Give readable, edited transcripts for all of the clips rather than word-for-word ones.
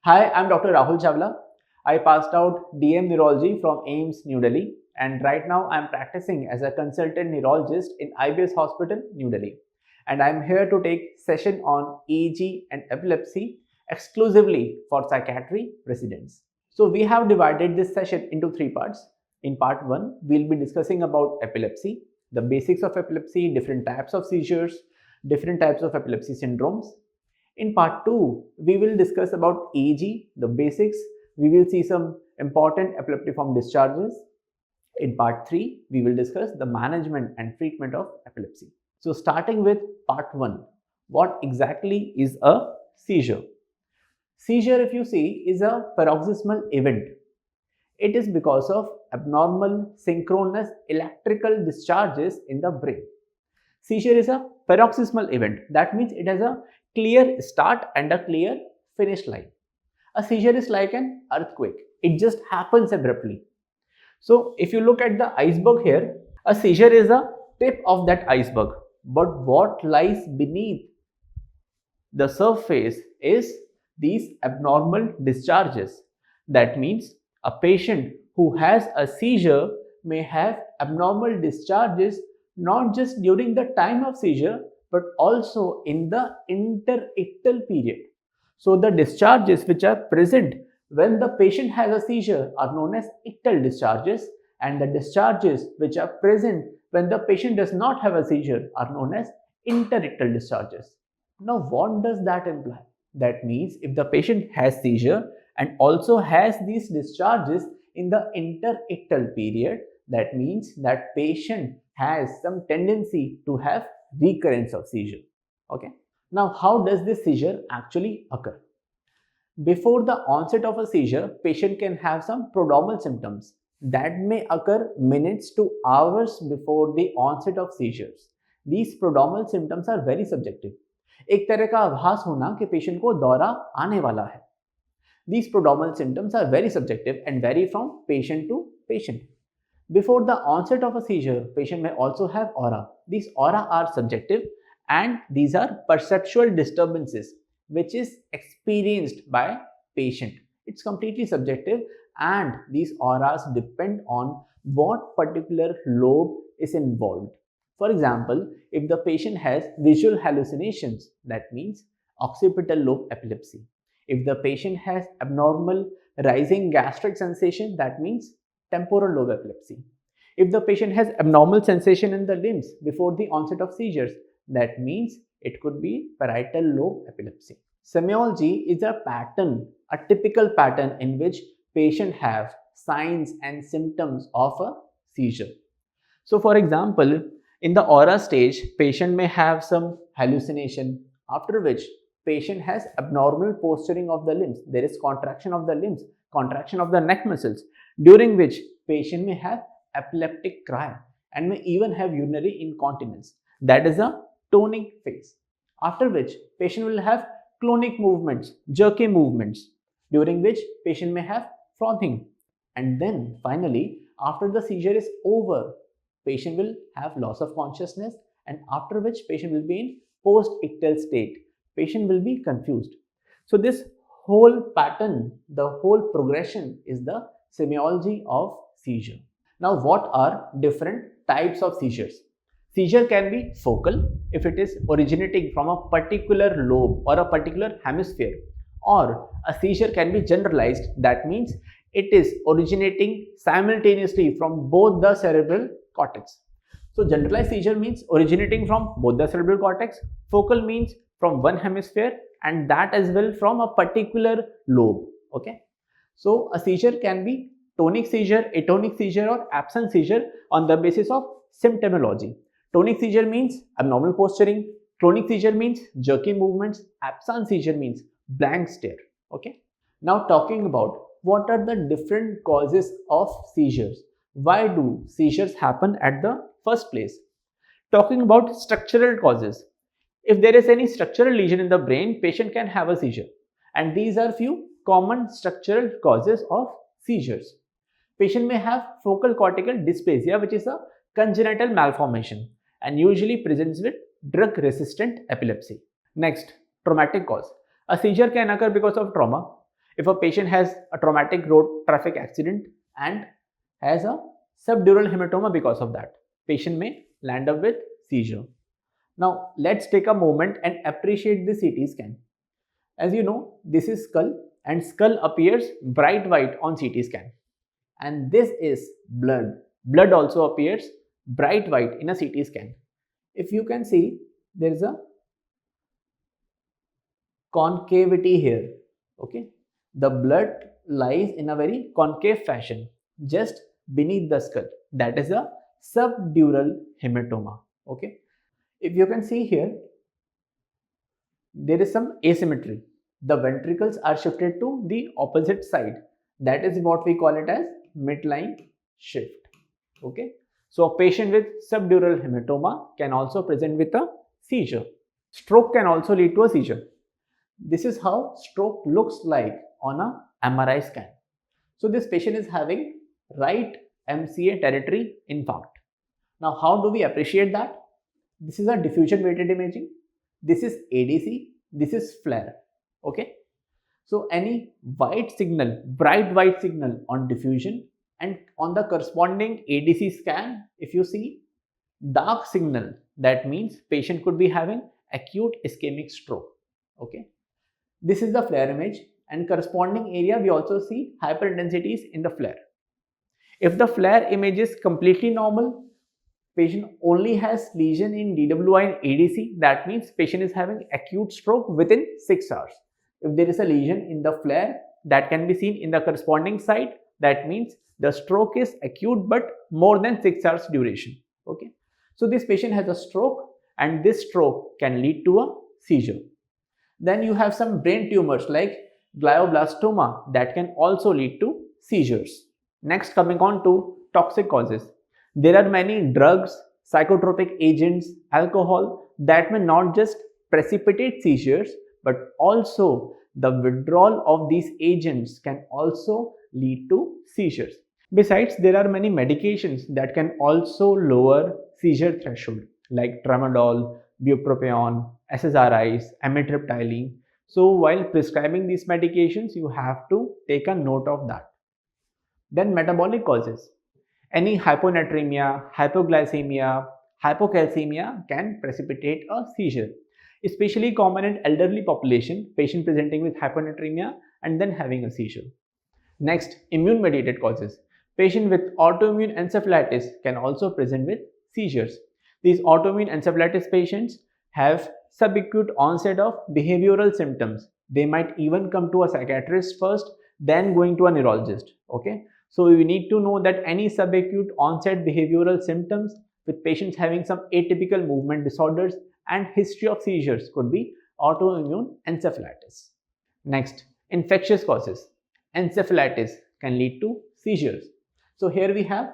Hi, I'm Dr. Rahul Chawla. I passed out DM Neurology from AIMS, New Delhi, and right now I'm practicing as a consultant neurologist in IBS Hospital, New Delhi. And I'm here to take session on EEG and epilepsy exclusively for psychiatry residents. So we have divided this session into three parts. In part 1, we'll be discussing about epilepsy, the basics of epilepsy, different types of seizures, different types of epilepsy syndromes. In part 2, we will discuss about EEG, the basics. We will see some important epileptiform discharges. In part 3, we will discuss the management and treatment of epilepsy. So starting with part 1, what exactly is a seizure? Seizure, if you see, is a paroxysmal event. It is because of abnormal synchronous electrical discharges in the brain. Seizure is a paroxysmal event. That means it has a clear start and a clear finish line. A seizure is like an earthquake. It just happens abruptly. So if you look at the iceberg here, a seizure is a tip of that iceberg. But what lies beneath the surface is these abnormal discharges. That means a patient who has a seizure may have abnormal discharges not just during the time of seizure but also in the interictal period. So the discharges which are present when the patient has a seizure are known as ictal discharges, and the discharges which are present when the patient does not have a seizure are known as interictal discharges. Now what does that imply? That means if the patient has seizure and also has these discharges in the interictal period, that means that patient has some tendency to have recurrence of seizure. Okay. Now how does this seizure actually occur? Before the onset of a seizure, patient can have some prodromal symptoms that may occur minutes to hours before the onset of seizures. These prodromal symptoms are very subjective. एक तरह का आभास होना कि patient को दौरा आने वाला है. These prodromal symptoms are very subjective and vary from patient to patient. Before the onset of a seizure, patient may also have aura. These aura are subjective and these are perceptual disturbances which is experienced by patient. It's completely subjective and these auras depend on what particular lobe is involved. For example, if the patient has visual hallucinations, that means occipital lobe epilepsy. If the patient has abnormal rising gastric sensation, that means temporal lobe epilepsy. If the patient has abnormal sensation in the limbs before the onset of seizures, that means it could be parietal lobe epilepsy. Semiology is a pattern, a typical pattern in which patient have signs and symptoms of a seizure. So for example, in the aura stage, patient may have some hallucination, after which patient has abnormal posturing of the limbs. There is contraction of the limbs, contraction of the neck muscles, during which patient may have epileptic cry and may even have urinary incontinence. That is a tonic phase. After which patient will have clonic movements, jerky movements, during which patient may have frothing. And then finally, after the seizure is over, patient will have loss of consciousness, and after which patient will be in post-ictal state. Patient will be confused. So this whole pattern, the whole progression is the semiology of seizure. Now what are different types of seizures? Seizure can be focal if it is originating from a particular lobe or a particular hemisphere, or a seizure can be generalized. That means it is originating simultaneously from both the cerebral cortex. So generalized seizure means originating from both the cerebral cortex. Focal means from one hemisphere and that as well from a particular lobe. Okay. So a seizure can be tonic seizure, atonic seizure or absent seizure on the basis of symptomology. Tonic seizure means abnormal posturing. Clonic seizure means jerky movements. Absent seizure means blank stare. Okay. Now talking about what are the different causes of seizures? Why do seizures happen at the first place? Talking about structural causes. If there is any structural lesion in the brain, patient can have a seizure. And these are few common structural causes of seizures. Patient may have focal cortical dysplasia, which is a congenital malformation and usually presents with drug-resistant epilepsy. Next, traumatic cause. A seizure can occur because of trauma. If a patient has a traumatic road traffic accident and has a subdural hematoma because of that, patient may land up with seizure. Now let's take a moment and appreciate the CT scan. As you know, this is skull and skull appears bright white on CT scan. And this is blood. Blood also appears bright white in a CT scan. If you can see, there is a concavity here. Okay, the blood lies in a very concave fashion just beneath the skull. That is a subdural hematoma. Okay, if you can see here, there is some asymmetry. The ventricles are shifted to the opposite side. That is what we call it as midline shift. Okay, so a patient with subdural hematoma can also present with a seizure. Stroke can also lead to a seizure. This is how stroke looks like on a MRI scan. So this patient is having right MCA territory infarct. Now how do we appreciate that? This is a diffusion weighted imaging. This is ADC. This is flare. Okay. So any white signal, bright white signal on diffusion, and on the corresponding ADC scan, if you see dark signal, that means patient could be having acute ischemic stroke. Okay. This is the flare image, and corresponding area we also see hyperintensities in the flare. If the flare image is completely normal, patient only has lesion in DWI and ADC, that means patient is having acute stroke within 6 hours. If there is a lesion in the flare that can be seen in the corresponding site, that means the stroke is acute but more than 6 hours duration. Okay, so this patient has a stroke and this stroke can lead to a seizure. Then you have some brain tumors like glioblastoma that can also lead to seizures. Next, coming on to toxic causes. There are many drugs, psychotropic agents, alcohol that may not just precipitate seizures, but also the withdrawal of these agents can also lead to seizures. Besides, there are many medications that can also lower seizure threshold like tramadol, bupropion, SSRIs, amitriptyline. So while prescribing these medications, you have to take a note of that. Then metabolic causes. Any hyponatremia, hypoglycemia, hypocalcemia can precipitate a seizure. Especially common in elderly population, patient presenting with hyponatremia and then having a seizure. Next, immune mediated causes. Patient with autoimmune encephalitis can also present with seizures. These autoimmune encephalitis patients have subacute onset of behavioral symptoms. They might even come to a psychiatrist first, then going to a neurologist. Okay, so we need to know that any subacute onset behavioral symptoms with patients having some atypical movement disorders and history of seizures could be autoimmune encephalitis. Next, infectious causes. Encephalitis can lead to seizures. So here we have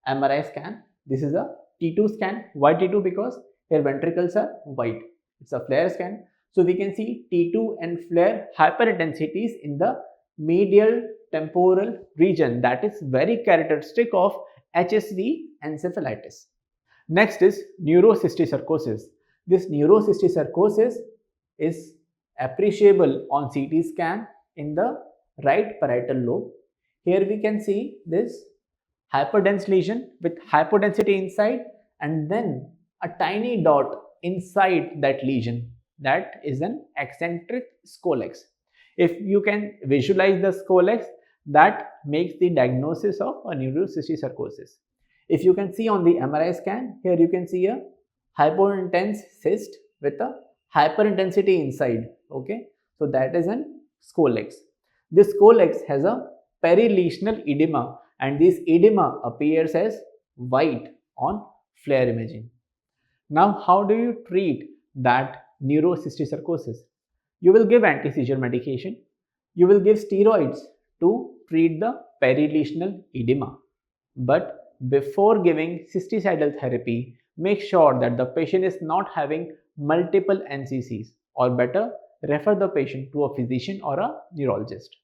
MRI scan. This is a T2 scan. Why T2? Because here ventricles are white. It's a flare scan. So we can see T2 and flare hyperintensities in the medial temporal region that is very characteristic of HSV encephalitis. Next is neurocysticercosis. This neurocysticercosis is appreciable on CT scan in the right parietal lobe. Here we can see this hyperdense lesion with hypodensity inside and then a tiny dot inside that lesion. That is an eccentric scolex. If you can visualize the scolex, that makes the diagnosis of a neurocysticercosis. If you can see on the MRI scan, here you can see a hypointense cyst with a hyperintensity inside. Okay, so that is an scolex. This scolex has a perilesional edema and this edema appears as white on flare imaging. Now, how do you treat that neurocysticercosis? You will give anti-seizure medication. You will give steroids to treat the perilesional edema. But before giving cysticidal therapy, make sure that the patient is not having multiple NCCs, or better, refer the patient to a physician or a neurologist.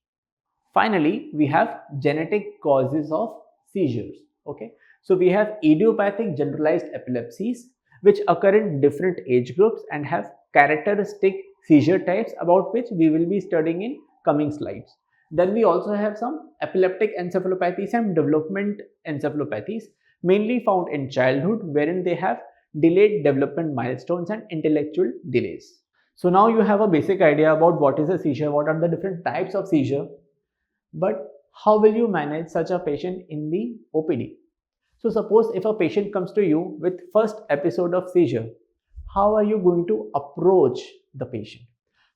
Finally, we have genetic causes of seizures. Okay, so we have idiopathic generalized epilepsies which occur in different age groups and have characteristic seizure types about which we will be studying in coming slides. Then we also have some epileptic encephalopathies and development encephalopathies, mainly found in childhood, wherein they have delayed development milestones and intellectual delays. So now you have a basic idea about what is a seizure, what are the different types of seizure, but how will you manage such a patient in the OPD? So suppose if a patient comes to you with first episode of seizure, how are you going to approach the patient?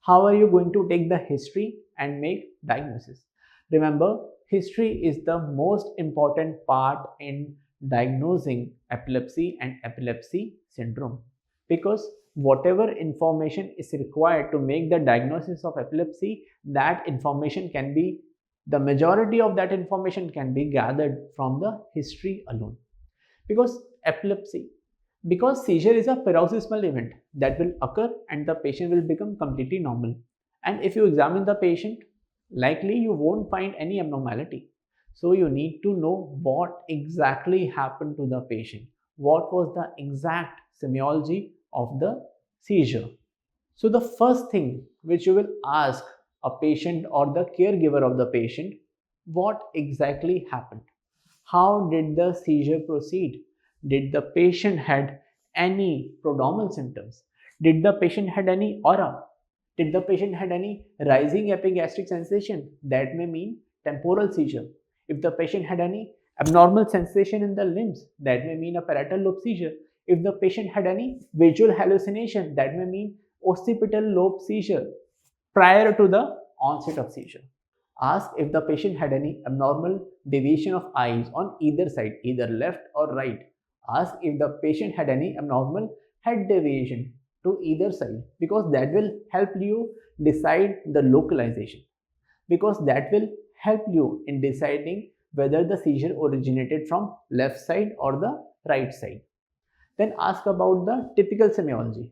How are you going to take the history and make diagnosis? Remember, history is the most important part in diagnosing epilepsy and epilepsy syndrome, because whatever information is required to make the diagnosis of epilepsy, that information can be, the majority of that information can be gathered from the history alone. Because because seizure is a paroxysmal event that will occur and the patient will become completely normal. And if you examine the patient, likely you won't find any abnormality. So you need to know what exactly happened to the patient. What was the exact semiology of the seizure? So the first thing which you will ask a patient or the caregiver of the patient, what exactly happened? How did the seizure proceed? Did the patient had any prodromal symptoms? Did the patient had any aura? Did the patient had any rising epigastric sensation? That may mean temporal seizure. If the patient had any abnormal sensation in the limbs, that may mean a parietal lobe seizure. If the patient had any visual hallucination, that may mean occipital lobe seizure prior to the onset of seizure. Ask if the patient had any abnormal deviation of eyes on either side, either left or right. Ask if the patient had any abnormal head deviation to either side, because that will help you decide the localization, because that will help you in deciding whether the seizure originated from left side or the right side. Then ask about the typical semiology.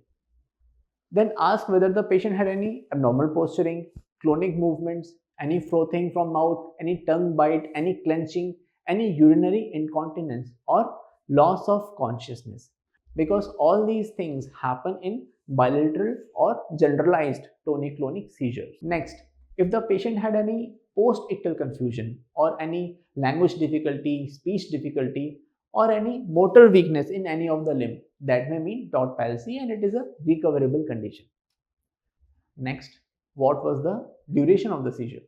Then ask whether the patient had any abnormal posturing, clonic movements, any frothing from mouth, any tongue bite, any clenching, any urinary incontinence, or loss of consciousness. Because all these things happen in bilateral or generalized tonic-clonic seizures. Next, if the patient had any post-ictal confusion or any language difficulty, speech difficulty, or any motor weakness in any of the limb, that may mean dot palsy and it is a recoverable condition. Next, what was the duration of the seizure?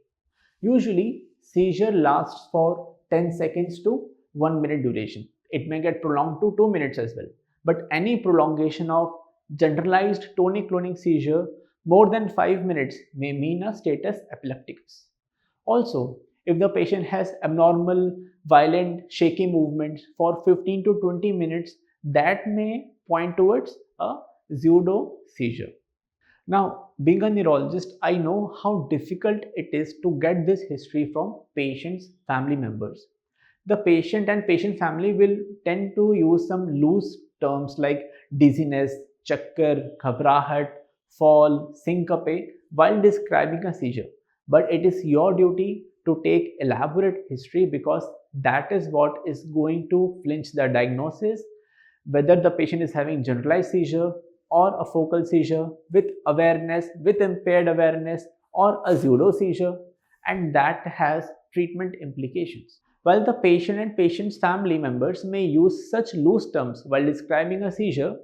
Usually, seizure lasts for 10 seconds to 1 minute duration. It may get prolonged to 2 minutes as well. But any prolongation of generalized tonic-clonic seizure more than 5 minutes may mean a status epilepticus. Also, if the patient has abnormal, violent, shaky movements for 15 to 20 minutes, that may point towards a pseudo seizure. Now, being a neurologist, I know how difficult it is to get this history from patients' family members. The patient and patient family will tend to use some loose terms like dizziness, chakkar, ghabrahat, fall, syncope while describing a seizure. But it is your duty to take elaborate history, because that is what is going to flinch the diagnosis, whether the patient is having generalized seizure or a focal seizure with awareness, with impaired awareness, or a pseudo seizure, and that has treatment implications. While the patient and patient's family members may use such loose terms while describing a seizure,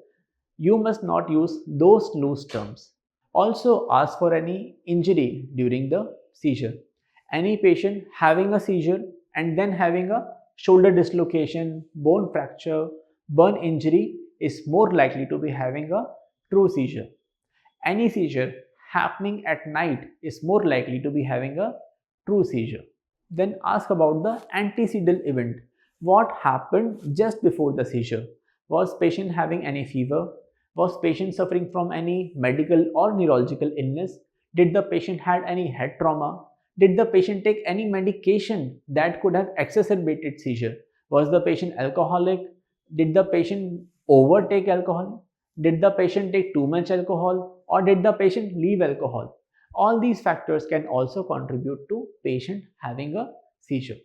you must not use those loose terms. Also, ask for any injury during the seizure. Any patient having a seizure and then having a shoulder dislocation, bone fracture, burn injury is more likely to be having a true seizure. Any seizure happening at night is more likely to be having a true seizure. Then ask about the antecedent event. What happened just before the seizure? Was patient having any fever? Was patient suffering from any medical or neurological illness? Did the patient had any head trauma? Did the patient take any medication that could have exacerbated seizure? Was the patient alcoholic? Did the patient overtake alcohol? Did the patient take too much alcohol, or did the patient leave alcohol? All these factors can also contribute to patient having a seizure.